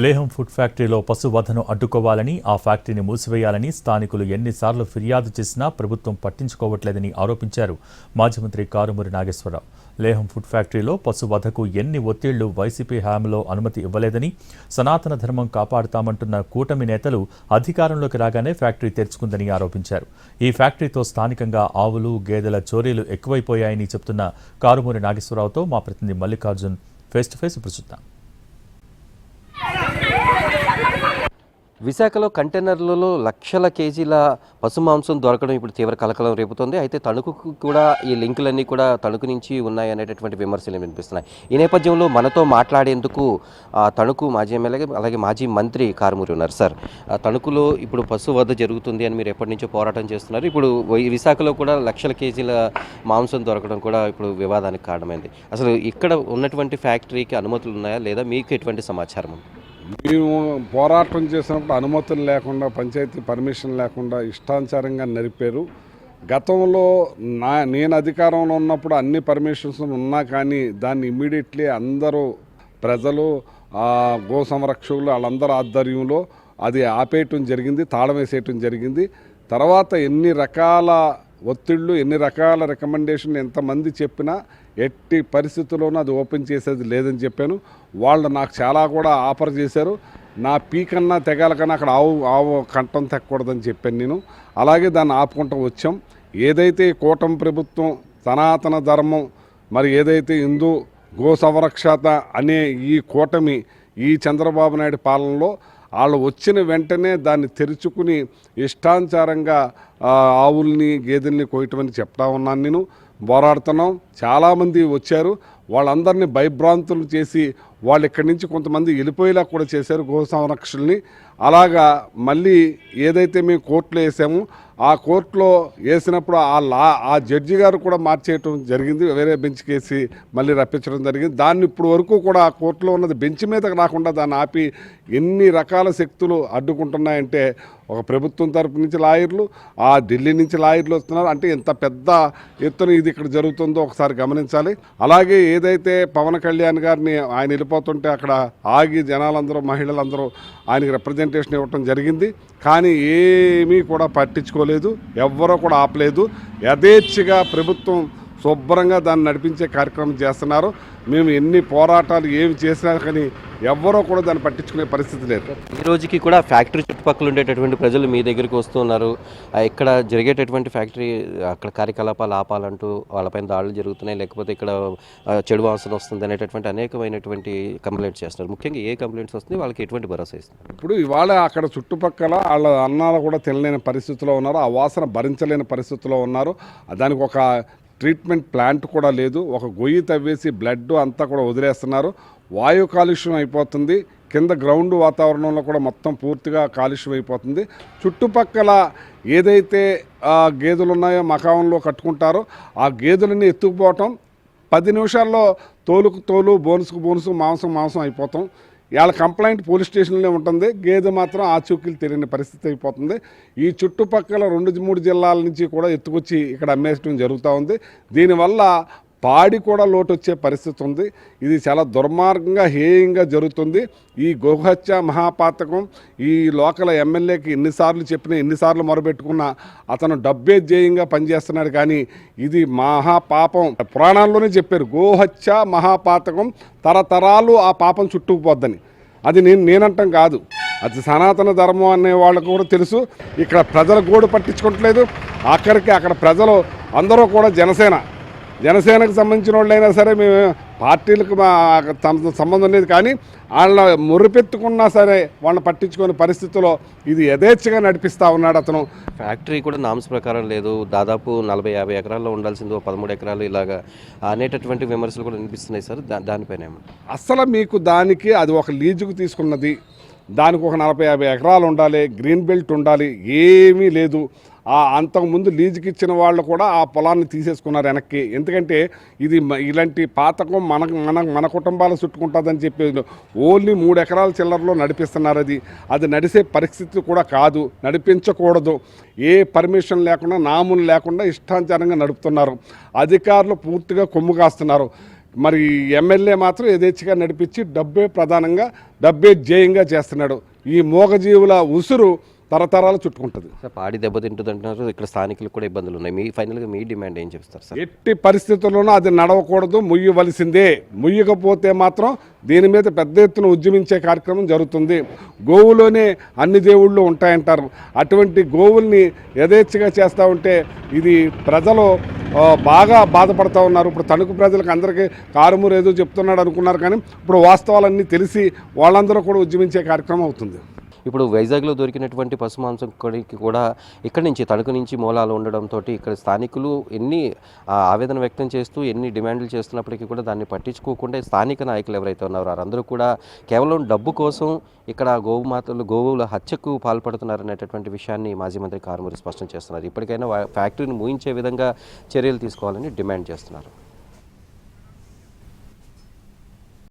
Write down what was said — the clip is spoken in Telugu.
లేహం ఫుడ్ ఫ్యాక్టరీలో పశువధను అడ్డుకోవాలని, ఆ ఫ్యాక్టరీని మూసివేయాలని స్థానికులు ఎన్నిసార్లు ఫిర్యాదు చేసినా ప్రభుత్వం పట్టించుకోవట్లేదని ఆరోపించారు మాజీ మంత్రి కారుమూరి నాగేశ్వరరావు. లేహం ఫుడ్ ఫ్యాక్టరీలో పశువధకు ఎన్ని ఒత్తిళ్లు వైసీపీ హయాంలో అనుమతి ఇవ్వలేదని, సనాతన ధర్మం కాపాడుతామంటున్న కూటమి నేతలు అధికారంలోకి రాగానే ఫ్యాక్టరీ తెరుచుకుందని ఆరోపించారు. ఈ ఫ్యాక్టరీతో స్థానికంగా ఆవులు, గేదెల చోరీలు ఎక్కువైపోయాయని చెబుతున్న కారుమూరి నాగేశ్వరరావుతో మా ప్రతినిధి మల్లికార్జున్ ఫేస్ టు ఫేస్ ఇప్పుడు చూద్దాం. విశాఖలో కంటైనర్లలో లక్షల కేజీల పశు మాంసం దొరకడం ఇప్పుడు తీవ్ర కలకలం రేపుతోంది. అయితే తణుకుకు కూడా ఈ లింకులన్నీ కూడా తణుకు నుంచి ఉన్నాయనేటటువంటి విమర్శలు వినిపిస్తున్నాయి. ఈ నేపథ్యంలో మనతో మాట్లాడేందుకు తణుకు మాజీ ఎమ్మెల్యే అలాగే మాజీ మంత్రి కారుమూరి ఉన్నారు. సార్, తణుకులో ఇప్పుడు పశు వధ జరుగుతుంది అని మీరు ఎప్పటి నుంచో పోరాటం చేస్తున్నారు. ఇప్పుడు విశాఖలో కూడా లక్షల కేజీల మాంసం దొరకడం కూడా ఇప్పుడు వివాదానికి కారణమైంది. అసలు ఇక్కడ ఉన్నటువంటి ఫ్యాక్టరీకి అనుమతులు ఉన్నాయా లేదా, మీకు ఎటువంటి సమాచారం ఉంది? మేము పోరాటం చేసినప్పుడు అనుమతులు లేకుండా, పంచాయతీ పర్మిషన్ లేకుండా ఇష్టానుసారంగా నడిపారు. గతంలో నేను అధికారంలో ఉన్నప్పుడు అన్ని పర్మిషన్స్ ఉన్నా కానీ దాన్ని ఇమ్మీడియట్లీ అందరూ ప్రజలు, గో సంరక్షకులు వాళ్ళందరూ ఆధ్వర్యంలో అది ఆపేయటం జరిగింది, తాళం వేసేయటం జరిగింది. తర్వాత ఎన్ని రకాల ఒత్తిళ్ళు, ఎన్ని రకాల రికమెండేషన్లు ఎంతమంది చెప్పినా ఎట్టి పరిస్థితుల్లోనూ అది ఓపెన్ చేసేది లేదని చెప్పాను. వాళ్ళు నాకు చాలా కూడా ఆఫర్ చేశారు. నా పీకన్నా తెగాల కన్నా అక్కడ ఆవు కంఠం తెక్కకూడదని చెప్పాను నేను. అలాగే దాన్ని ఆపుకుంటూ వచ్చాం. ఏదైతే కూటమి ప్రభుత్వం సనాతన ధర్మం, మరి ఏదైతే హిందూ గో సంరక్షత అనే ఈ కూటమి ఈ చంద్రబాబు నాయుడు పాలనలో వాళ్ళు వచ్చిన వెంటనే దాన్ని తెరుచుకుని ఇష్టానుసారంగా ఆవుల్ని, గేదెల్ని కోయటమని చెప్తా ఉన్నాను. నేను పోరాడుతున్నాం. చాలామంది వచ్చారు, వాళ్ళందరినీ భయభ్రాంతులు చేసి వాళ్ళు ఇక్కడి నుంచి కొంతమంది వెళ్ళిపోయేలా కూడా చేశారు గో సంరక్షణని. అలాగా మళ్ళీ ఏదైతే మేము కోర్టులో వేసామో ఆ కోర్టులో వేసినప్పుడు ఆ జడ్జి గారు కూడా మార్చేయటం జరిగింది, వేరే బెంచ్కి వేసి మళ్ళీ రప్పించడం జరిగింది. దాన్ని ఇప్పుడు వరకు కూడా ఆ కోర్టులో ఉన్నది బెంచ్ మీదకి రాకుండా దాన్ని ఆపి ఎన్ని రకాల శక్తులు అడ్డుకుంటున్నాయంటే, ఒక ప్రభుత్వం తరపు నుంచి లాయర్లు, ఆ ఢిల్లీ నుంచి లాయర్లు వస్తున్నారు. అంటే ఎంత పెద్ద ఎత్తున ఇది ఇక్కడ జరుగుతుందో ఒకసారి గమనించాలి. అలాగే ఏదైతే పవన్ కళ్యాణ్ గారిని ఆయన వెళ్ళిపోతుంటే అక్కడ ఆగి జనాలందరూ, మహిళలందరూ ఆయనకి రిప్రజెంటేషన్ ఇవ్వటం జరిగింది. కానీ ఏమీ కూడా పట్టించుకోలేదు, ఎవ్వరూ కూడా ఆపలేదు. యథేచ్ఛగా ప్రభుత్వం శుభ్రంగా దాన్ని నడిపించే కార్యక్రమం చేస్తున్నారు. మేము ఎన్ని పోరాటాలు ఏమి చేసినా కానీ ఎవ్వరూ కూడా దాన్ని పట్టించుకునే పరిస్థితి లేదు. ఈ రోజుకి కూడా ఫ్యాక్టరీ చుట్టుపక్కల ఉండేటటువంటి ప్రజలు మీ దగ్గరికి వస్తున్నారు. ఇక్కడ జరిగేటటువంటి ఫ్యాక్టరీ అక్కడ కార్యకలాపాలు ఆపాలంటూ వాళ్ళపైన దాడులు జరుగుతున్నాయి, లేకపోతే ఇక్కడ చెడు వాసన వస్తుంది అనేటటువంటి అనేకమైనటువంటి కంప్లైంట్స్ చేస్తున్నారు. ముఖ్యంగా ఏ కంప్లైంట్స్ వస్తుంది, వాళ్ళకి ఎటువంటి భరోసా ఇస్తుంది? ఇప్పుడు ఇవాళ అక్కడ చుట్టుపక్కల వాళ్ళ అన్నాలు కూడా తినలేని పరిస్థితిలో ఉన్నారు, ఆ వాసన భరించలేని పరిస్థితిలో ఉన్నారు. దానికి ఒక ట్రీట్మెంట్ ప్లాంట్ కూడా లేదు. ఒక గొయ్యి తవ్వేసి బ్లడ్ అంతా కూడా వదిలేస్తున్నారు. వాయు కాలుష్యం అయిపోతుంది. కింద గ్రౌండ్ వాతావరణంలో కూడా మొత్తం పూర్తిగా కాలుష్యం అయిపోతుంది. చుట్టుపక్కల ఏదైతే గేదెలు ఉన్నాయో మకాంలో కట్టుకుంటారో ఆ గేదెలని ఎత్తుకుపోవటం, 10 నిమిషాల్లో తోలుకు తోలు, బోన్సుకు బోన్సు, మాంసం అయిపోతాం. వాళ్ళ కంప్లైంట్ పోలీస్ స్టేషన్లో ఉంటుంది. గేదె మాత్రం ఆచూకీలు తెలియని పరిస్థితి అయిపోతుంది. ఈ చుట్టుపక్కల 2-3 జిల్లాల నుంచి కూడా ఎత్తుకొచ్చి ఇక్కడ అమ్మేయడం జరుగుతూ ఉంది. దీనివల్ల పాడి కూడా లోటు వచ్చే పరిస్థితి ఉంది. ఇది చాలా దుర్మార్గంగా, హేయంగా జరుగుతుంది. ఈ గోహత్య మహాపాతకం ఈ లోకల్ ఎమ్మెల్యేకి ఎన్నిసార్లు చెప్పినా, ఎన్నిసార్లు మొరబెట్టుకున్నా అతను డబ్బేధ్యేయంగా పనిచేస్తున్నాడు. కానీ ఇది మహాపాపం. పురాణాల్లోనే చెప్పారు, గోహత్య మహాపాతకం, తరతరాలు ఆ పాపం చుట్టుకుపోద్దని. అది నేనంటాం కాదు, అది సనాతన ధర్మం అనే వాళ్ళకు కూడా తెలుసు. ఇక్కడ ప్రజల గోడు పట్టించుకోవట్లేదు. ఆఖరికి అక్కడ ప్రజలు అందరూ కూడా జనసేనకు సంబంధించిన వాళ్ళైనా సరే, మేము పార్టీలకు సంబంధం లేదు, కానీ వాళ్ళ మురిపెత్తుకున్నా సరే వాళ్ళని పట్టించుకునే పరిస్థితుల్లో ఇది యథేచ్ఛగా నడిపిస్తూ ఉన్నాడు అతను. ఫ్యాక్టరీ కూడా నామ్స్ ప్రకారం లేదు, దాదాపు 40-50 ఎకరాల్లో ఉండాల్సిందో 13 ఎకరాలు ఇలాగా అనేటటువంటి విమర్శలు కూడా వినిపిస్తున్నాయి సార్. దానిపైన అసలు మీకు దానికి అది ఒక లీజుకు తీసుకున్నది, దానికి ఒక 40-50 ఎకరాలు ఉండాలి, గ్రీన్ బెల్ట్ ఉండాలి, ఏమీ లేదు. అంతకుముందు లీజుకి ఇచ్చిన వాళ్ళు కూడా ఆ పొలాన్ని తీసేసుకున్నారు వెనక్కి. ఎందుకంటే ఇది ఇలాంటి పాతకం మన కుటుంబాలు చుట్టుకుంటుందని చెప్పి ఓన్లీ 3 ఎకరాల చిల్లరలో నడిపిస్తున్నారు. అది నడిసే పరిస్థితి కూడా కాదు, నడిపించకూడదు. ఏ పర్మిషన్ లేకుండా, నాములు లేకుండా ఇష్టానుసారంగా నడుపుతున్నారు. అధికారులు పూర్తిగా కొమ్ము కాస్తున్నారు. మరి ఎమ్మెల్యే మాత్రం యథేచ్ఛగా నడిపించి డబ్బే ప్రధానంగా డబ్బే ధ్యేయంగా చేస్తున్నాడు. ఈ మూగజీవుల ఉసురు తరతరాలు చుట్టుకుంటుంది. సార్ పాడి దెబ్బతింటుంది అంటున్నారు, ఇక్కడ స్థానికులకు కూడా ఇబ్బందులు ఉన్నాయి. మీ ఫైనల్గా మీ డిమాండ్ ఏం చెప్తారు సార్? ఎట్టి పరిస్థితుల్లోనూ అది నడవకూడదు, ముయ్యవలసిందే. ముయ్యకపోతే మాత్రం దీని మీద పెద్ద ఎత్తున ఉద్యమించే కార్యక్రమం జరుగుతుంది. గోవులోనే అన్ని దేవుళ్ళు ఉంటాయంటారు. అటువంటి గోవుల్ని యథేచ్ఛగా చేస్తూ ఉంటే ఇది ప్రజలు బాగా బాధపడుతూ ఉన్నారు. ఇప్పుడు తణుకు ప్రజలకు అందరికీ కారుమూరు ఏదో చెప్తున్నాడు అనుకున్నారు, కానీ ఇప్పుడు వాస్తవాలన్నీ తెలిసి వాళ్ళందరూ కూడా ఉద్యమించే కార్యక్రమం అవుతుంది. ఇప్పుడు వైజాగ్లో దొరికినటువంటి పశు మాంసం కూడా ఇక్కడి నుంచి తణుకు నుంచి మూలాలు ఉండడంతో ఇక్కడ స్థానికులు ఎన్ని ఆవేదన వ్యక్తం చేస్తూ ఎన్ని డిమాండ్లు చేస్తున్నప్పటికీ కూడా దాన్ని పట్టించుకోకుండా స్థానిక నాయకులు ఎవరైతే ఉన్నారో వారందరూ కూడా కేవలం డబ్బు కోసం ఇక్కడ గోవుల హత్యకు పాల్పడుతున్నారనేటటువంటి విషయాన్ని మాజీ మంత్రి కారుమూరి స్పష్టం చేస్తున్నారు. ఇప్పటికైనా ఫ్యాక్టరీని మూయించే విధంగా చర్యలు తీసుకోవాలని డిమాండ్ చేస్తున్నారు.